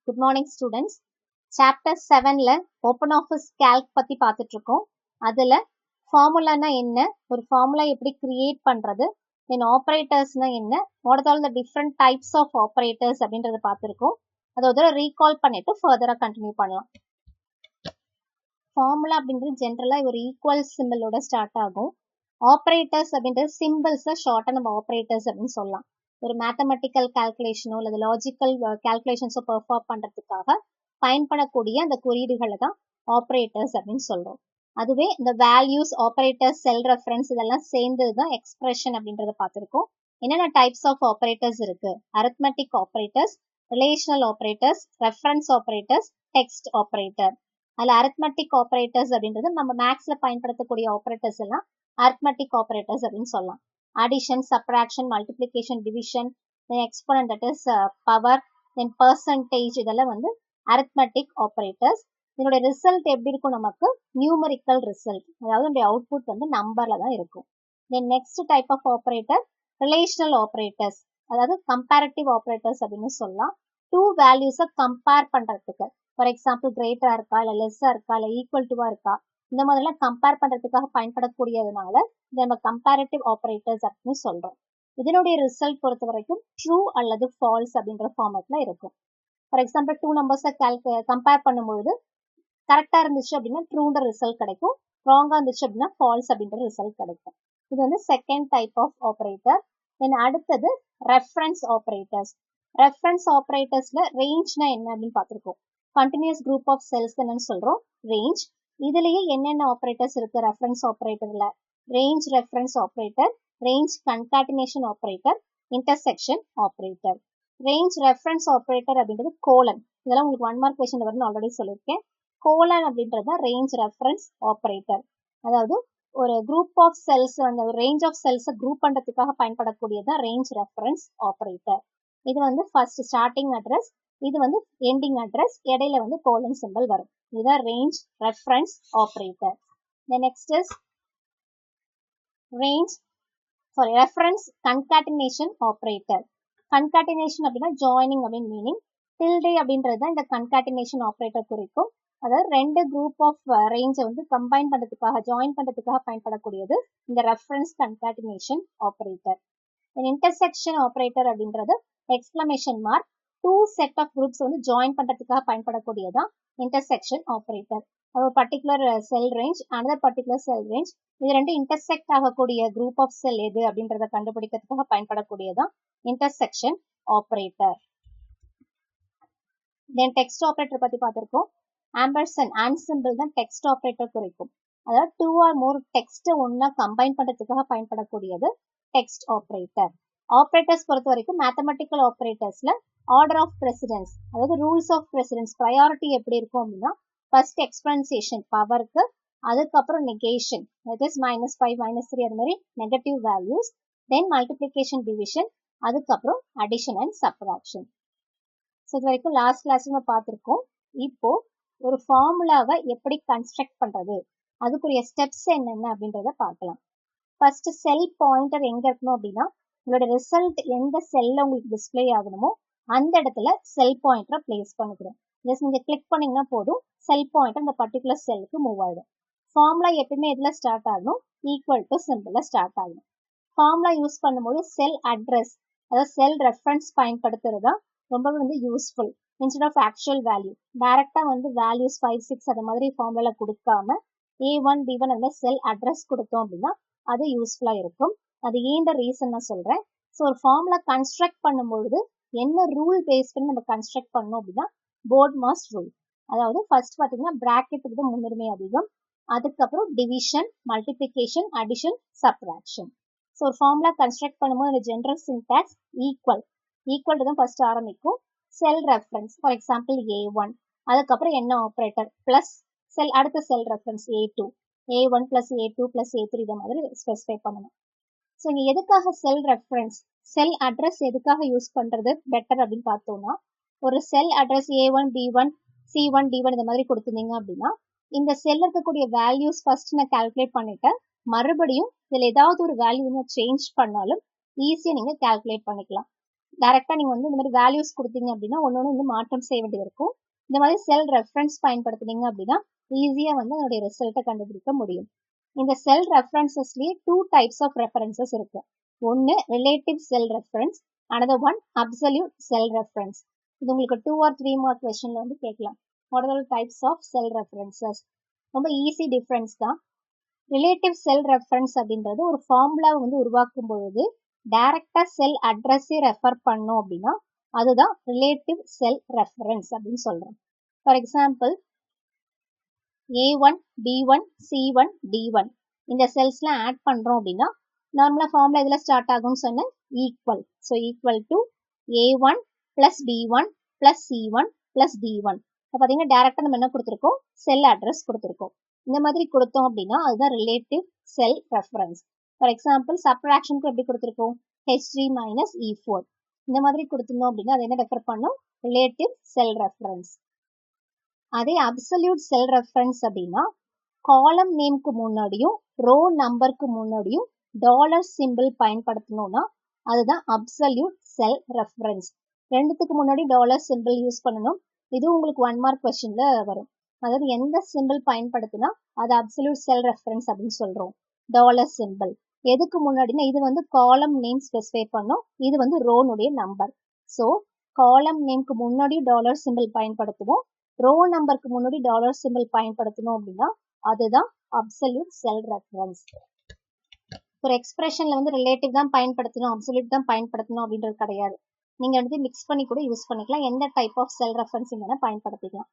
Good morning students. Chapter 7ல Open Office Calc பத்தி பார்த்துட்டு இருக்கோம். அதுல ஃபார்முலானா என்ன, ஒரு ஃபார்முலா எப்படி கிரியேட் பண்றது, தென் ஆப்ரேட்டர்ஸ்னா என்ன, what are all the different types of operators அப்படின்றத பார்த்துருக்கோம். அதை ஒரு ரீகால் பண்ணிட்டு ஃபர்தரா கண்டினியூ பண்ணலாம். ஃபார்முலா அப்படின்றது ஜென்ரலா ஒரு ஈக்குவல் சிம்பிளோட ஸ்டார்ட் ஆகும். ஆப்ரேட்டர்ஸ் அப்படின்றது சிம்பிள்ஸை ஷார்ட்டா நம்ம ஆப்ரேட்டர்ஸ் அப்படின்னு சொல்லலாம். ஒரு மேத்தமெட்டிக்கல் கால்குலேஷனோ அல்லது லாஜிக்கல் கால்குலேஷன்ஸோ பெர்ஃபார்ம் பண்றதுக்காக பயன்படக்கூடிய அந்த குறியீடுகளை தான் ஆப்ரேட்டர்ஸ் அப்படின்னு சொல்றோம். அதுவே இந்த வேல்யூஸ், ஆப்ரேட்டர்ஸ், செல் ரெஃபரன்ஸ் இதெல்லாம் சேர்ந்தது தான் எக்ஸ்பிரஷன் அப்படின்றத பார்த்துருக்கோம். என்னென்ன டைப்ஸ் ஆஃப் ஆப்ரேட்டர்ஸ் இருக்கு? Arithmetic operators, relational operators, reference operators, text operator. அதுல அரித்மெட்டிக் ஆப்ரேட்டர்ஸ் அப்படின்றது நம்ம மேக்ஸ்ல பயன்படுத்தக்கூடிய ஆப்ரேட்டர்ஸ் எல்லாம் அரித்மெட்டிக் ஆப்ரேட்டர்ஸ் அப்படின்னு சொல்லலாம். Addition, subtraction, multiplication, division, exponent that is power, then percentage இதெல்லாம் வந்து அரித்மெட்டிக் ஆப்ரேட்டர்ஸ். இதனுடைய ரிசல்ட் எப்படி இருக்கும்? நமக்கு நியூமரிக்கல் ரிசல்ட், அதாவது நம்முடைய அவுட்புட் வந்து நம்பர்ல தான் இருக்கும். Then next type of operator relational operators, அதாவது கம்பேரிட்டிவ் ஆப்ரேட்டர்ஸ் அப்படின்னு சொல்லலாம். டூ வேல்யூஸை கம்பேர் பண்றதுக்கு, ஃபார் எக்ஸாம்பிள் கிரேட்டரா இருக்கா இல்ல லெஸ்ஸா இருக்கா இல்ல ஈக்குவல் டுவா இருக்கா, இந்த மாதிரிலாம் கம்பேர் பண்றதுக்காக பயன்படக்கூடியதுனால இதை நம்ம கம்பேரிட்டிவ் ஆப்ரேட்டர்ஸ் அப்படின்னு சொல்றோம். இதனுடைய ரிசல்ட் பொறுத்த வரைக்கும் ட்ரூ அல்லது ஃபால்ஸ் அப்படின்ற ஃபார்மேட்ல இருக்கும். ஃபார் எக்ஸாம்பிள் டூ நம்பர்ஸை கம்பேர் பண்ணும்பொழுது கரெக்டா இருந்துச்சு அப்படின்னா ட்ரூன்ற ரிசல்ட் கிடைக்கும், ராங்கா இருந்துச்சு அப்படின்னா ஃபால்ஸ் அப்படின்ற ரிசல்ட் கிடைக்கும். இது வந்து செகண்ட் டைப் ஆஃப் ஆப்ரேட்டர். தென் அடுத்தது ரெஃபரன்ஸ் ஆப்ரேட்டர்ஸ். ரெஃபரன்ஸ் ஆப்ரேட்டர்ஸ்ல ரேஞ்ச்னா என்ன அப்படின்னு பார்த்திருக்கோம். கண்டினியூஸ் குரூப் ஆஃப் செல்ஸ் என்னன்னு சொல்றோம் ரேஞ்ச். இதுலயே என்னென்ன ஆப்ரேட்டர்ஸ் இருக்கு ரெஃபரன்ஸ் ஆப்ரேட்டர்ல? Range reference operator, range concatenation operator, intersection operator. Range reference operator அப்படின்றது கோலன், இதெல்லாம் உங்களுக்கு 1 மார்க் கொஸ்டின் வரும்னு ஆல்ரெடி சொல்லியிருக்கேன். கோலன் அப்படின்றது ரேஞ்ச் ரெஃபரன்ஸ் ஆப்ரேட்டர், அதாவது ஒரு குரூப் ஆஃப் செல்ஸ், அந்த ரேஞ்ச் ஆஃப் செல்ஸை குரூப் பண்றதுக்காக பயன்படக்கூடியதான் ரேஞ்ச் ரெஃபரன்ஸ் ஆப்ரேட்டர். இது வந்து ஃபர்ஸ்ட் ஸ்டார்டிங் அட்ரஸ், இது வந்து எண்டிங் அட்ரஸ், இடையில வந்து கோலன் சிம்பிள் வரும். இதுதான் range reference operator. Next is range reference concatenation operator. Concatenation அப்படின்னா ஜாயினிங் அப்படின்னு மீனிங். டில்டே அப்படின்றது தான் இந்த கன்காட்டினேஷன் ஆப்ரேட்டர் குறிக்கும். அதாவது ரெண்டு குரூப் ஆஃப் ரேஞ்சை வந்து கம்பைன் பண்றதுக்காக, ஜாயின் பண்றதுக்காக பயன்படக்கூடியது இந்த reference concatenation operator. Intersection operator அப்படின்றது exclamation mark, two set of groups வந்து ஜாயின் பண்றதுக்காக பயன்படக்கூடியதான் இன்டர்செக்ஷன் ஆப்ரேட்டர். ஒரு particular cell range, another particular cell range, இது ரெண்டு இன்டர்செக்ட் ஆகக்கூடிய குரூப் ஆஃப் செல் எது அப்படின்றத கண்டுபிடிக்கிறதுக்காக பயன்படக்கூடியதான் intersection operator. Then text operator பத்தி பார்த்திருக்கோம். ஆம்பர்சன் அண்ட் சிம்பிள் தான் டெக்ஸ்ட் ஆப்ரேட்டர் குறிக்கும். அதாவது டூ ஆர் மோர் டெக்ஸ்ட் ஒன்னா கம்பைன் பண்றதுக்காக பயன்படக்கூடியது டெக்ஸ்ட் ஆப்ரேட்டர். ஆப்ரேட்டர்ஸ் பொறுத்த வரைக்கும் மேத்தமெட்டிக்கல் ஆப்ரேட்டர்ஸ்ல ஆர்டர் ஆஃப் பிரசிடென்ஸ், அதாவது ரூல்ஸ் ஆஃப் பிரசிடென்ஸ், ப்ரையாரிட்டி எப்படி இருக்கும் அப்படின்னா ஃபர்ஸ்ட் எக்ஸ்பென்சேஷன் பவருக்கு, அதுக்கப்புறம் நெகேஷன் தட் இஸ் -5 -3 அது மாதிரி நெகட்டிவ் வேல்யூஸ், தென் மல்டிப்ளிகேஷன் டிவிஷன், அதுக்கப்புறம் அடிஷன் அண்ட் சப்ராக்ஷன். ஸோ இது வரைக்கும் லாஸ்ட் கிளாஸ் நம்ம பார்த்துருக்கோம். இப்போ ஒரு ஃபார்முலாவை எப்படி கன்ஸ்ட்ரக்ட் பண்றது, அதுக்குரிய ஸ்டெப்ஸ் என்னென்ன அப்படின்றத பார்க்கலாம். ஃபர்ஸ்ட் செல் பாயிண்டர் எங்க இருக்கணும் அப்படின்னா உங்களோட ரிசல்ட் எந்த செல்ல உங்களுக்கு டிஸ்பிளே ஆகணுமோ அந்த இடத்துல செல் பாயிண்டரை பிளேஸ் பண்ணிக்கிறோம். ஜஸ்ட் நீங்க கிளிக் பண்ணீங்கன்னா போதும், செல் பாயிண்டர் அந்த பர்டிகுலர் செல்லுக்கு மூவ் ஆயிடும். ஃபார்முலா எப்பவுமே எதுல ஸ்டார்ட் ஆகணும்? ஈக்குவல் டு சிம்பிள்ல ஸ்டார்ட் ஆகணும். ஃபார்முலா யூஸ் பண்ணும்போது செல் அட்ரஸ், அதாவது செல் ரெஃபரன்ஸ் பயன்படுத்துறது தான் ரொம்பவே வந்து useful. Instead of actual value டைரக்டா வந்து வேல்யூஸ் 5, 6 அது மாதிரி ஃபார்முலா கொடுக்காம A1 B1 அந்த செல் அட்ரஸ் கொடுத்தோம் அப்படின்னா அது யூஸ்ஃபுல்லா இருக்கும். அது ஏன் ரீசன் நான் சொல்றேன். ஸோ ஒரு ஃபார்முலா கன்ஸ்ட்ரக்ட் பண்ணும்பொழுது என்ன ரூல் பேஸ் பண்ணி நம்ம கன்ஸ்ட்ரக்ட் பண்ணோம் அப்படின்னா போர்ட் மாஸ் ரூல். அதாவது ஃபர்ஸ்ட் பாத்தீங்கன்னா பிராக்கெட்டுக்கு முன்னுரிமை அதிகம், அதுக்கப்புறம் division, multiplication, addition, subtraction. So ஒரு ஃபார்முலா கன்ஸ்ட்ரக்ட் பண்ணும்போது ஜெனரல் சின்டாக்ஸ் ஈக்குவல் தான் ஃபர்ஸ்ட் ஆரம்பிக்கும். செல் ரெஃபரன்ஸ் ஃபார் எக்ஸாம்பிள் A1, அதுக்கப்புறம் என்ன ஆப்ரேட்டர் பிளஸ் செல், அடுத்த செல் reference A2, A1 plus A2 plus A3 இதை மாதிரி ஸ்பெசிஃபை பண்ணணும். ஸோ இங்க எதுக்காக செல் ரெஃபரன்ஸ், செல் அட்ரஸ் எதுக்காக யூஸ் பண்றது பெட்டர் அப்படின்னு பார்த்தோம்னா, ஒரு செல் address A1 B1 C1 D1 இந்த மாதிரி கொடுத்துருந்தீங்க அப்படின்னா இந்த செல்ல இருக்கக்கூடிய வேல்யூஸ் ஃபர்ஸ்ட் நான் கால்குலேட் பண்ணிட்டேன், மறுபடியும் இதுல ஏதாவது ஒரு வேல்யூ சேஞ்ச் பண்ணாலும் ஈஸியா நீங்க கால்குலேட் பண்ணிக்கலாம். டைரக்டா நீங்க வந்து இந்த மாதிரி வேல்யூஸ் கொடுத்தீங்க அப்படின்னா ஒன்னொன்னு வந்து மாற்றம் செய்ய வேண்டியது இருக்கும். இந்த மாதிரி செல் ரெஃபரன்ஸ் பயன்படுத்துனீங்க அப்படின்னா ஈஸியா வந்து அதோடைய ரிசல்ட்டை கண்டுபிடிக்க முடியும். இந்த செல் ரெஃபரன்சஸ்லயே 2 டைப்ஸ் ஆஃப் ரெஃபரன்சஸ் இருக்கு. ஒன்னு relative cell reference, another one absolute cell reference. இது உங்களுக்கு 2 or 3 மார்க் क्वेश्चनல வந்து கேட்கலாம். What are the types of cell references? ரொம்ப ஈஸி டிஃபரன்ஸ் தான். ரிலேட்டிவ் செல் ரெஃபரன்ஸ் அப்படின்றது ஒரு ஃபார்முலா வந்து உருவாக்கும் பொழுது டைரக்டா செல் அட்ரஸை ரெஃபர் பண்ணோம் அப்படின்னா அதுதான் ரிலேட்டிவ் செல் ரெஃபரன்ஸ் அப்படின்னு சொல்றோம். For example A1, B1, C1, D1 இந்த செல்ஸ்லாம் ஆட் பண்றோம் அப்படின்னா நார்மலா ஃபார்முலா இதுல ஸ்டார்ட் ஆகும்னு சொன்னேன் equal. So equal to A1 plus B1 plus C1 plus D1. இப்போ பார்த்தீங்கன்னா டேரக்டா நம்ம என்ன கொடுத்துருக்கோம், செல் அட்ரஸ் கொடுத்துருக்கோம். இந்த மாதிரி கொடுத்தோம் அப்படின்னா அதுதான் relative cell reference. For example சப்ட்ராக்ஷனுக்கு எப்படி கொடுத்துருக்கோம், H3 மைனஸ் E4. இந்த மாதிரி கொடுத்துருந்தோம் அப்படின்னா அது என்ன ரெஃபர் பண்ணும், ரிலேட்டிவ் செல் ரெஃபரன்ஸ். அதே அப்சல்யூட் செல் ரெஃபரன்ஸ் அப்படின்னா காலம் நேம்க்கு முன்னாடியும் ரோ நம்பருக்கு முன்னாடியும் டாலர் சிம்பிள் பயன்படுத்தணும்னா அதுதான் அப்சல்யூட் செல் ரெஃபரன்ஸ். ரெண்டுத்துக்கு முன்னாடி டாலர் சிம்பிள் யூஸ் பண்ணணும். இது உங்களுக்கு 1 மார்க் கொஸ்டின்ல வரும். அதாவது எந்த சிம்பிள் பயன்படுத்தினா அது அப்சல்யூட் செல் ரெஃபரன்ஸ் அப்படின்னு சொல்றோம். டாலர் சிம்பிள் எதுக்கு முன்னாடினா இது வந்து காலம் நேம் ஸ்பெசிஃபை பண்ணும், இது வந்து ரோனுடைய நம்பர். ஸோ காலம் நேம்க்கு முன்னாடி டாலர் சிம்பிள் பயன்படுத்துவோம், ரோ நம்பருக்கு முன்னாடி டாலர் சிம்பிள் பயன்படுத்தணும் அப்படின்னா அதுதான் அப்சல்யூட் செல் ரெஃபரன்ஸ். ஒரு எக்ஸ்பிரஷன்ல வந்து ரிலேட்டிவ் தான் பயன்படுத்தணும், அப்சல்யூட் தான் பயன்படுத்தணும் அப்படின்றது கிடையாது. நீங்க வந்து மிக்ஸ் பண்ணி கூட யூஸ் பண்ணிக்கலாம். எந்த டைப் ஆஃப் செல் ரெஃபரன்சிங் வேணா பயன்படுத்திக்கலாம்.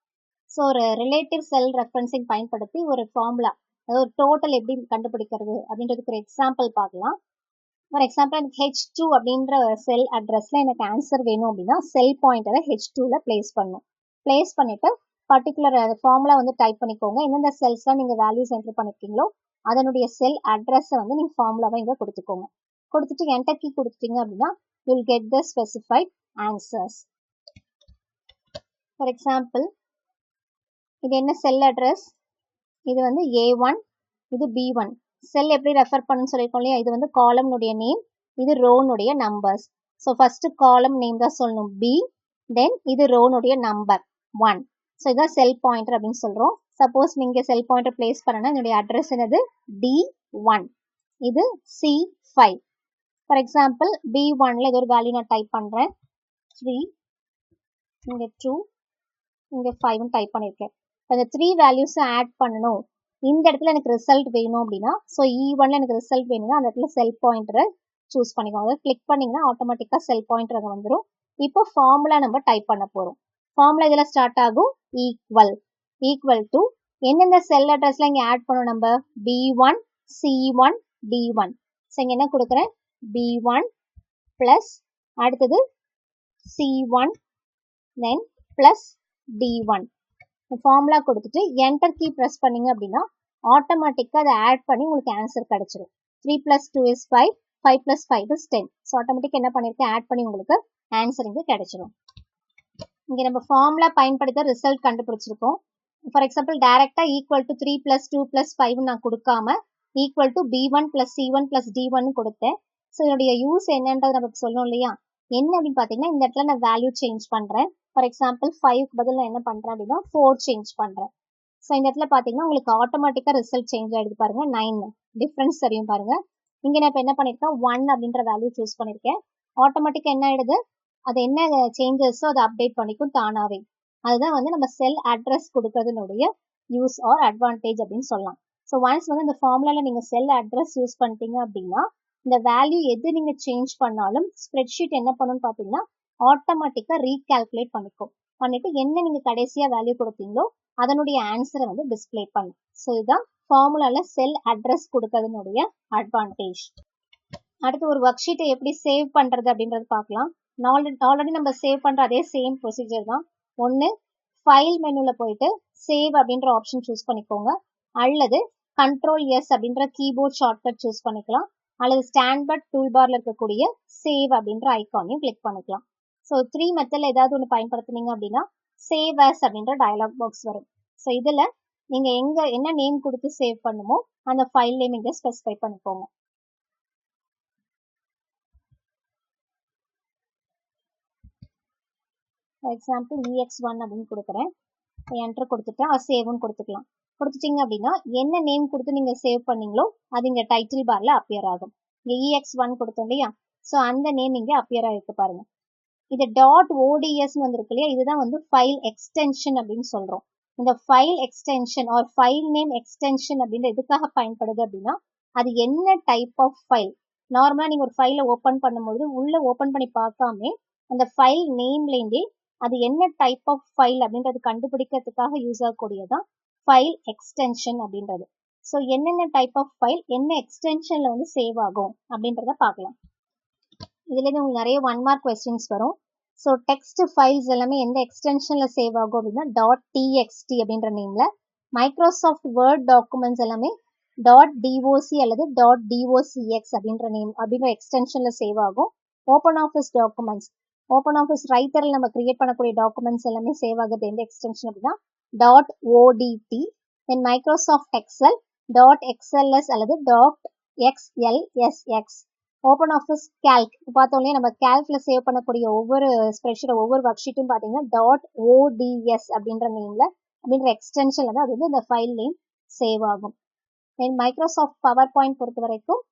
ஸோ ஒரு ரிலேட்டிவ் செல் ரெஃபரன்சிங் பயன்படுத்தி ஒரு ஃபார்முலா, அதாவது ஒரு டோட்டல் எப்படி கண்டுபிடிக்கிறது அப்படின்றதுக்கு ஒரு எக்ஸாம்பிள் பார்க்கலாம். ஃபார் எக்ஸாம்பிள் எனக்கு H2 அப்படின்ற செல் அட்ரஸ்ல எனக்கு ஆன்சர் வேணும் அப்படின்னா செல் பாயிண்டரை H2ல பிளேஸ் பண்ணணும். பிளேஸ் பண்ணிட்டு பர்டிகுலர் ஃபார்முலா வந்து டைப் பண்ணிக்கோங்க. எந்தெந்த செல்ஸ்லாம் நீங்க வேல்யூஸ் என்டர் பண்ணிருக்கீங்களோ அதனுடைய செல் அட்ரஸை வந்து நீங்க ஃபார்முலாவை இங்க கொடுத்துக்கோங்க. கொடுத்துட்டு என்டர் கீ கொடுத்துட்டீங்க அப்படின்னா you will get the specified answers. For example இது என்ன செல் அட்ரஸ், இது வந்து A1, இது B1. செல் எப்படி ரெஃபர் பண்ணுன்னு சொல்லியிருக்கோம் இல்லையா, இது வந்து காலம்னுடைய நேம், இது ரோனுடைய numbers. So first column name தான் சொல்லணும் B, தென் இது ரோனுடைய நம்பர் 1. ஸோ இதான் செல் பாயிண்டர் அப்படின்னு சொல்றோம். சப்போஸ் நீங்க செல் பாயிண்டர் பிளேஸ் பண்ணனா என்னுடைய அட்ரஸ் என்னது D1, இது C5. ஃபார் எக்ஸாம்பிள் B1ல இது ஒரு வேல்யூ நான் டைப் பண்றேன் 3, இங்க 2, இங்க 5 டைப் பண்ணிருக்கேன். அந்த 3 வேல்யூஸை ஆட் பண்ணணும், இந்த இடத்துல எனக்கு ரிசல்ட் வேணும் அப்படின்னா ஸோ E1ல எனக்கு ரிசல்ட் வேணும்னா அந்த இடத்துல செல் பாயிண்டரை சூஸ் பண்ணிக்கோங்க. கிளிக் பண்ணீங்கன்னா ஆட்டோமேட்டிக்கா செல் பாயிண்டர் அங்கே வந்துடும். இப்போ ஃபார்முலா நம்ம டைப் பண்ண போறோம். ஃபார்முலா இதில் ஸ்டார்ட் ஆகும் ஈக்குவல். ஈக்குவல் டு எந்தெந்த செல் அட்ரஸ்ல இங்கே ஆட் பண்ணணும், நம்ம B1, C1, D1. ஸோ இங்கே என்ன கொடுக்குறேன், B1 பிளஸ் அடுத்தது C1 தென் பிளஸ் D1. ஃபார்முலா கொடுத்துட்டு என்டர் கீ ப்ரெஸ் பண்ணீங்க அப்படின்னா ஆட்டோமேட்டிக்காக அதை ஆட் பண்ணி உங்களுக்கு ஆன்சர் கிடைச்சிடும். 3 + 2 is 5, 5 + 5 is 10. ஸோ ஆட்டோமேட்டிக் என்ன பண்ணியிருக்கேன், ஆட் பண்ணி உங்களுக்கு ஆன்சர் இங்கே கிடைச்சிடும். இங்கே நம்ம ஃபார்முலா பயன்படுத்த ரிசல்ட் கண்டுபிடிச்சிருக்கோம். ஃபார் எக்ஸாம்பிள் டைரக்டா ஈக்குவல் டு 3 + 2 + 5 நான் கொடுக்காம equal to B1 + C1 + D1 கொடுத்தேன். ஸோ இதோடைய யூஸ் என்னன்றது நமக்கு சொல்லணும் இல்லையா. என்ன அப்படின்னு பார்த்தீங்கன்னா இந்த இடத்துல நான் வேல்யூ சேஞ்ச் பண்ணுறேன். ஃபார் எக்ஸாம்பிள் 5க்கு பதில் நான் என்ன பண்ணுறேன் அப்படின்னா 4 சேஞ்ச் பண்ணுறேன். ஸோ இந்த இடத்துல பார்த்தீங்கன்னா உங்களுக்கு ஆட்டோமேட்டிக்காக ரிசல்ட் சேஞ்ச் ஆகிடுது பாருங்க, 9 டிஃப்ரென்ஸ் தெரியும் பாருங்க. இங்கே நான் இப்போ என்ன பண்ணியிருக்கேன் 1 அப்படின்ற வேல்யூ சூஸ் பண்ணியிருக்கேன். ஆட்டோமேட்டிக்காக என்ன ஆயிடுது, அது என்ன சேஞ்சஸோ அதை அப்டேட் பண்ணிக்கும் தானாவே. அதுதான் வந்து நம்ம செல் அட்ரஸ் கொடுக்கறதுனுடைய யூஸ் ஆர் அட்வான்டேஜ் அப்படின்னு சொல்லலாம். ஸோ ஒன்ஸ் வந்து இந்த ஃபார்முலால நீங்கள் செல் அட்ரஸ் யூஸ் பண்ணிட்டீங்க அப்படின்னா இந்த வேல்யூ எது நீங்கள் சேஞ்ச் பண்ணாலும் ஸ்ப்ரெட்ஷீட் என்ன பண்ணுன்னு பார்த்தீங்கன்னா ஆட்டோமேட்டிக்காக ரீகால்குலேட் பண்ணிட்டு என்ன நீங்கள் கடைசியாக வேல்யூ கொடுத்தீங்களோ அதனுடைய ஆன்சரை வந்து டிஸ்பிளே பண்ணும். ஸோ இதுதான் ஃபார்முலால செல் அட்ரஸ் கொடுக்கறதுனுடைய அட்வான்டேஜ். அடுத்து ஒரு ஒர்க் ஷீட்டை எப்படி சேவ் பண்ணுறது அப்படின்றது பார்க்கலாம். ஆல்ரெடி நம்ம சேவ் பண்ணுற அதே சேம் ப்ரொசீஜர் தான். ஒன்று ஃபைல் மெனுவில் போயிட்டு சேவ் அப்படின்ற ஆப்ஷன் சூஸ் பண்ணிக்கோங்க, அல்லது Ctrl+S அப்படின்ற கீபோர்ட் ஷார்ட்கட் சூஸ் பண்ணிக்கலாம், அல்லது ஸ்டாண்டர்ட் டூல் பார்ல இருக்கக்கூடிய சேவ் அப்படின்ற ஐக்கானையும் கிளிக் பண்ணிக்கலாம். ஸோ 3 மெத்தடில் ஏதாவது ஒன்று பயன்படுத்தினீங்க அப்படின்னா சேவ் அஸ் அப்படின்ற டயலாக் பாக்ஸ் வரும். ஸோ இதில் நீங்கள் என்ன நேம் கொடுத்து சேவ் பண்ணுமோ அந்த ஃபைல் நேம் இங்கே ஸ்பெசிஃபை பண்ணிக்கோங்க. ஃபார் எக்ஸாம்பிள் ex1 அப்படின்னு கொடுக்குறேன். என்டர் கொடுத்துட்டேன், சேவ்னு கொடுத்துக்கலாம். கொடுத்துட்டீங்க அப்படின்னா என்ன நேம் கொடுத்து நீங்க சேவ் பண்ணீங்களோ அது இங்க டைட்டில் பார்ல அப்பியர் ஆகும். இங்க ex1 கொடுத்தோம் இல்லையா, ஸோ அந்த நேம் இங்க அப்பியர் ஆகிருக்கு பாருங்க. இது டாட் ஓடிஎஸ் வந்திருக்கு இல்லையா, இதுதான் வந்து ஃபைல் எக்ஸ்டென்ஷன் அப்படின்னு சொல்றோம். இந்த file extension or file name extension அப்படின்ற எதுக்காக பயன்படுது அப்படின்னா, அது என்ன டைப் ஆஃப் ஃபைல். நார்மலா நீங்க ஒரு ஃபைலை ஓப்பன் பண்ணும்போது உள்ள ஓப்பன் பண்ணி பார்க்காம அந்த ஃபைல் நேம்லேருந்தே அது என்ன டைப் ஆஃப் ஃபைல் அப்படின்றது கண்டுபிடிக்கிறதுக்காக யூஸ் ஆகக்கூடியதான் ஃபைல் எக்ஸ்டென்ஷன் அப்படின்றது. ஸோ என்னென்ன டைப் ஆஃப் ஃபைல் என்ன எக்ஸ்டென்ஷன்ல வந்து சேவ் ஆகும் அப்படின்றத பார்க்கலாம். இதுலேருந்து உங்களுக்கு நிறைய 1 மார்க் கொஸ்டின்ஸ் வரும். ஸோ டெக்ஸ்ட் ஃபைல்ஸ் எல்லாமே எந்த எக்ஸ்டென்ஷன்ல சேவ் ஆகும் அப்படின்னா .txt அப்படின்ற நேம்ல. மைக்ரோசாஃப்ட் வேர்ட் டாக்குமெண்ட்ஸ் எல்லாமே .doc அல்லது .docx அப்படின்ற நேம் அப்படின்ற எக்ஸ்டென்ஷன்ல சேவ் ஆகும். Open Office documents, Open Office ரைட்டர்ல நம்ம கிரியேட் பண்ணக்கூடிய டாக்குமெண்ட்ஸ் எல்லாமே சேவ் ஆகுது எந்த எக்ஸ்டென்ஷன் அப்படின்னா .odt. தென் மைக்ரோசாஃப்ட் எக்ஸல் .xls அல்லது .xlsx. ஓப்பன் ஆஃபீஸ் கேல்க் பார்த்தோம் இல்லையா, நம்ம கேல்க்ல சேவ் பண்ணக்கூடிய ஒவ்வொரு ஸ்ப்ரெட்ஷீட் ஒவ்வொரு ஒர்க் ஷீட்டும் பார்த்தீங்கன்னா .ods அப்படின்ற நேம்ல அப்படின்ற எக்ஸ்டென்ஷன்ல தான் அது வந்து இந்த ஃபைல் நேம் சேவ் ஆகும். தென் மைக்ரோசாஃப்ட் பவர் பாயிண்ட் பொறுத்த வரைக்கும்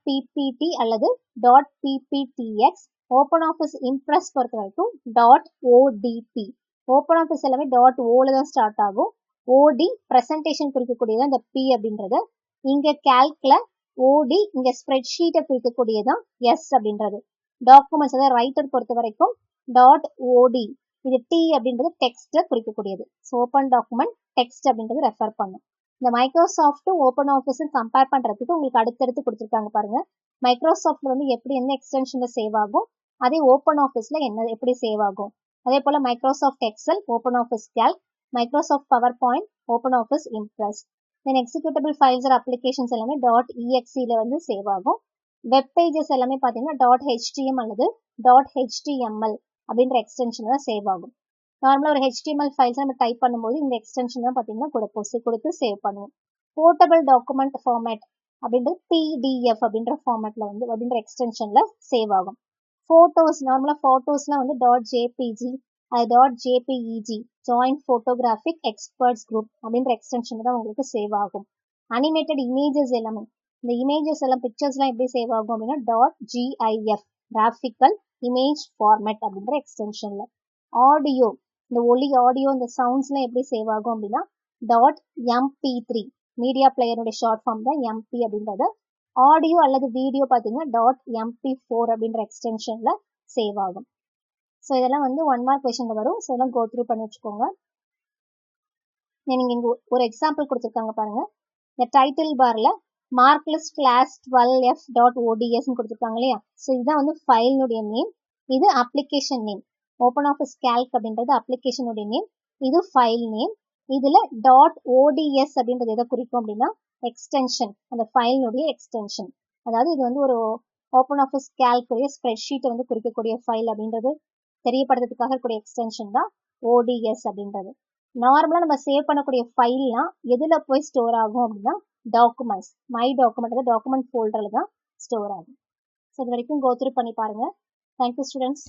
.ppt அல்லது .pptx. ஓப்பன் ஆஃபீஸ் இம்ப்ரெஸ் பொறுத்த வரைக்கும் .odp. ஓப்பன் ஆஃபீஸ் எல்லாமே .oல தான் ஸ்டார்ட் ஆகும். OD பிரசன்டேஷன் குறிக்கக்கூடியதான் இந்த P அப்படின்றது. இங்க கேல்க்ல OD, இங்க ஸ்ப்ரெட் ஷீட்டை குறிக்கக்கூடியதான் S அப்படின்றது. டாக்குமெண்ட்ஸ் அதாவது ரைட்டர் பொறுத்த வரைக்கும் .od. இது T அப்படின்றது டெக்ஸ்ட்டை குறிக்கக்கூடியது. ஸோ ஓப்பன் டாக்குமெண்ட் டெக்ஸ்ட் அப்படின்றது ரெஃபர் பண்ணும். இந்த மைக்ரோசாஃப்ட்டும் ஓப்பன் ஆஃபீஸும் கம்பேர் பண்றதுக்கு உங்களுக்கு அடுத்தடுத்து கொடுத்துருக்காங்க பாருங்க. மைக்ரோசாஃப்ட்ல வந்து எப்படி என்ன எக்ஸ்டென்ஷன்ல சேவ் ஆகும், அதே ஓப்பன் ஆஃபீஸ்ல என்ன எப்படி சேவ் ஆகும். அதே போல Microsoft Excel, Open Office Calc, Microsoft PowerPoint, Open Office Impress. Then executable files or applications எல்லாமே .exe வந்து சேவ் ஆகும். வெப் பேஜஸ் எல்லாமே பார்த்தீங்கன்னா .htm அல்லது .html அப்படின்ற எக்ஸ்டென்ஷன் தான் சேவ் ஆகும். நார்மலாக ஒரு HTML ஃபைல்ஸ் நம்ம டைப் பண்ணும்போது இந்த எக்ஸ்டென்ஷன் தான் பார்த்தீங்கன்னா கொடுத்து சேவ் பண்ணுவோம். போர்ட்டபிள் டாக்குமெண்ட் ஃபார்மேட் அப்படின்றது PDF அப்படின்ற ஃபார்மேட்ல வந்து அப்படின்ற எக்ஸ்டென்ஷன்ல சேவ் ஆகும். ஃபோட்டோஸ், நார்மலாக ஃபோட்டோஸ்லாம் வந்து .jpg அது .jpeg joint photographic experts group அப்படின்ற எக்ஸ்டென்ஷன் தான் உங்களுக்கு சேவ் ஆகும். அனிமேட்டட் இமேஜஸ் எல்லாமே, இந்த இமேஜஸ் எல்லாம் பிக்சர்ஸ்லாம் எப்படி சேவ் ஆகும் அப்படின்னா .gif கிராஃபிக்கல் இமேஜ் ஃபார்மேட் அப்படின்ற எக்ஸ்டென்ஷன்ல. ஆடியோ, இந்த ஒலி ஆடியோ இந்த சவுண்ட்ஸ்லாம் எப்படி சேவ் ஆகும் அப்படின்னா .mp3 மீடியா பிளேயருடைய ஷார்ட் ஃபார்ம் தான் MP அப்படின்றது. ஆடியோ அல்லது வீடியோ பார்த்தீங்கன்னா .mp4 அப்படின்ற எக்ஸ்டென்ஷன்ல சேவ் ஆகும். ஸோ இதெல்லாம் வந்து 1 மார்க் கொஸ்டின்ல வரும். ஸோ இதெல்லாம் கோ த்ரூ பண்ணி வச்சுக்கோங்க. நீங்க இங்க ஒரு எக்ஸாம்பிள் கொடுத்துருக்காங்க பாருங்க. இந்த டைட்டில் பார்ல மார்க்லிஸ்ட் கிளாஸ் 12f.ods கொடுத்துருக்காங்க இல்லையா, ஸோ இதுதான் வந்து ஃபைலினுடைய நேம், இது application name. Open Office calc அப்படின்றது அப்ளிகேஷனுடைய நேம், இது ஃபைல் நேம். இதுல .ods அப்படின்றது எதை குறிக்கும் அப்படின்னா எக்ஸ்டென்ஷன், அந்த ஃபைலினுடைய எக்ஸ்டென்ஷன். அதாவது இது வந்து ஒரு ஓப்பன் ஆஃபீஸ் கேல்குடைய ஸ்ப்ரெட் ஷீட்டை வந்து குறிக்கக்கூடிய ஃபைல் அப்படின்றது தெரியப்படுறதுக்காக இருக்கக்கூடிய எக்ஸ்டென்ஷன் தான் ODS அப்படின்றது. நார்மலாக நம்ம சேவ் பண்ணக்கூடிய ஃபைல்லாம் எதில் போய் ஸ்டோர் ஆகும் அப்படின்னா டாக்குமெண்ட்ஸ், மை டாக்குமெண்ட் டாக்குமெண்ட் ஃபோல்டரில் தான் ஸ்டோர் ஆகும். ஸோ இது வரைக்கும் கோ த்ரூ பண்ணி பாருங்க. Thank you students.